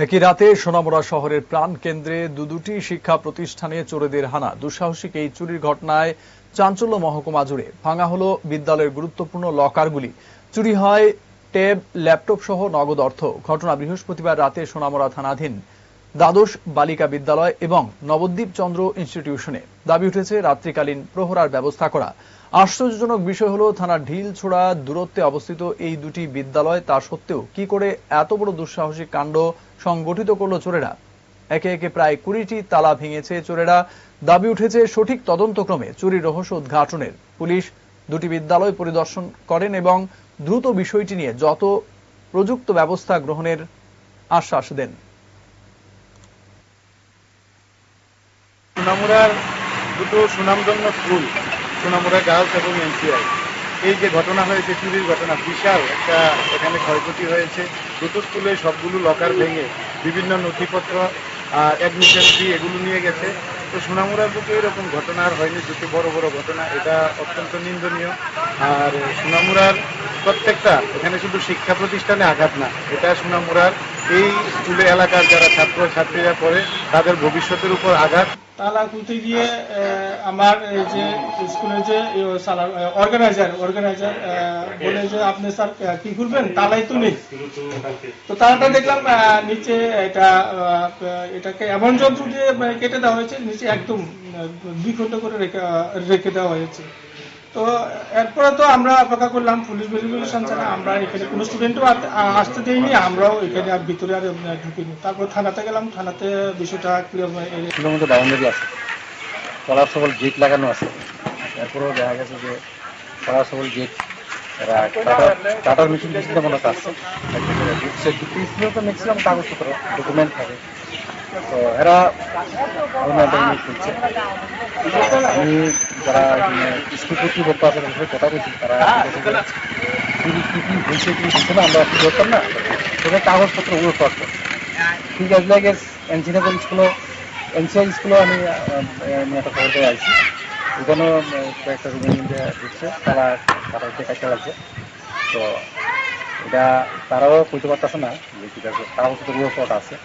একই রাতে সোনামুড়া শহরের প্রাণকেন্দ্রে দুটি শিক্ষা প্রতিষ্ঠানে চোরেদের হানা। দুঃসাহসিক এই চুরির ঘটনায় চাঞ্চল্য মহকুমা জুড়ে। ভাঙা হলো বিদ্যালয়ের গুরুত্বপূর্ণ লকারগুলি। চুরি হয় ট্যাব, ল্যাপটপ সহ নগদ অর্থ। ঘটনা বৃহস্পতিবার রাতে সোনামুড়া থানাধীন দ্বাদশ বালিকা বিদ্যালয় এবং নবদ্বীপ চন্দ্র ইনস্টিটিউশনে। দাবি উঠেছে রাত্রিকালীন প্রহরার ব্যবস্থা করা। আশ্চর্যজনক বিষয় হলো থানার ঢিল ছোড়া দূরত্বে অবস্থিত এই দুটি বিদ্যালয়, তা সত্ত্বেও কি করে এত বড় দুঃসাহসিক কাণ্ড সংগঠিত করলো চোরেরা। একে একে প্রায় 20টি তালা ভেঙেছে চোরেরা। দাবি উঠেছে সঠিক তদন্তক্রমে চুরির রহস্য উদ্ঘাটনের। পুলিশ দুটি বিদ্যালয় পরিদর্শন করেন এবং দ্রুত বিষয়টি নিয়ে যত প্রযুক্ত ব্যবস্থা গ্রহণের আশ্বাস দেন। সোনামুড়ার দুটো সুনামধন্য স্কুল, সোনামুড়া গার্লস এবং এনসিআই, এই যে ঘটনা হয়েছে, চুরির ঘটনা, বিশাল একটা এখানে ক্ষয়ক্ষতি হয়েছে। দুটো স্কুলে সবগুলো লকার ভেঙে বিভিন্ন নথিপত্র, অ্যাডমিশন ফি এগুলো নিয়ে গেছে। তো সোনামুড়ার বুকে এরকম ঘটনা আর হয়নি, দুটো বড় বড় ঘটনা, এটা অত্যন্ত নিন্দনীয়। আর সোনামুড়ার প্রত্যেকটা, এখানে শুধু শিক্ষা প্রতিষ্ঠানে আঘাত না, এটা সোনামুড়ার এই স্কুলে এলাকার যারা ছাত্র ছাত্রীরা পড়ে তাদের ভবিষ্যতের উপর আঘাত। তালা খুলতে গিয়ে আমার যে স্কুলের যে অর্গানাইজার বলে যে আপনি স্যার কি খুলবেন, তালাই তো নেই। তো তালাটা দেখলাম নিচে এটাকে এমন যন্ত্র দিয়ে কেটে দেওয়া হয়েছে, নিচে একদম 2 খণ্ড করে রেখে দেওয়া হয়েছে। তো এরপরে তো আমরা অপেক্ষা করলাম পুলিশ ভেরিফিকেশন ছাড়া। আমরা এখানে কোনো স্টুডেন্টও আসতে দেয়নি, আমরাও এখানে আর ভিতরে আর ঢুকিনি। তারপর থানাতে গেলাম, থানাতে বিষয়টা স্কুলের মধ্যে বাউন্ডারি আছে, পলার সকল গেট লাগানো আছে। এরপরেও দেখা গেছে যে পলার সকল গেট এরা টাটার মেশিন টেশিনটা মনে আসছে। তো ম্যাক্সিমাম কাগজপত্র ডকুমেন্ট থাকে, তো এরা করছে। আমি যারা স্কুল কর্তৃপক্ষ আছে তাদের সাথে কথা বলছি, তারা কি হয়েছে কি হচ্ছে না আমরা কি করতাম না, সেটা কাগজপত্র ওগুলো করতো ঠিক আছে। লাগে এনসিনগর স্কুলও, এনসিআই স্কুলও আমি একটা খবর করে আসছি। ওখানেও কয়েকটা রুমের মধ্যে ঢুকছে, তারা কাজটা লাগছে। তো এটা তারাও কইতে পারতেছে না যে ঠিক আছে, কাগজপত্র আছে।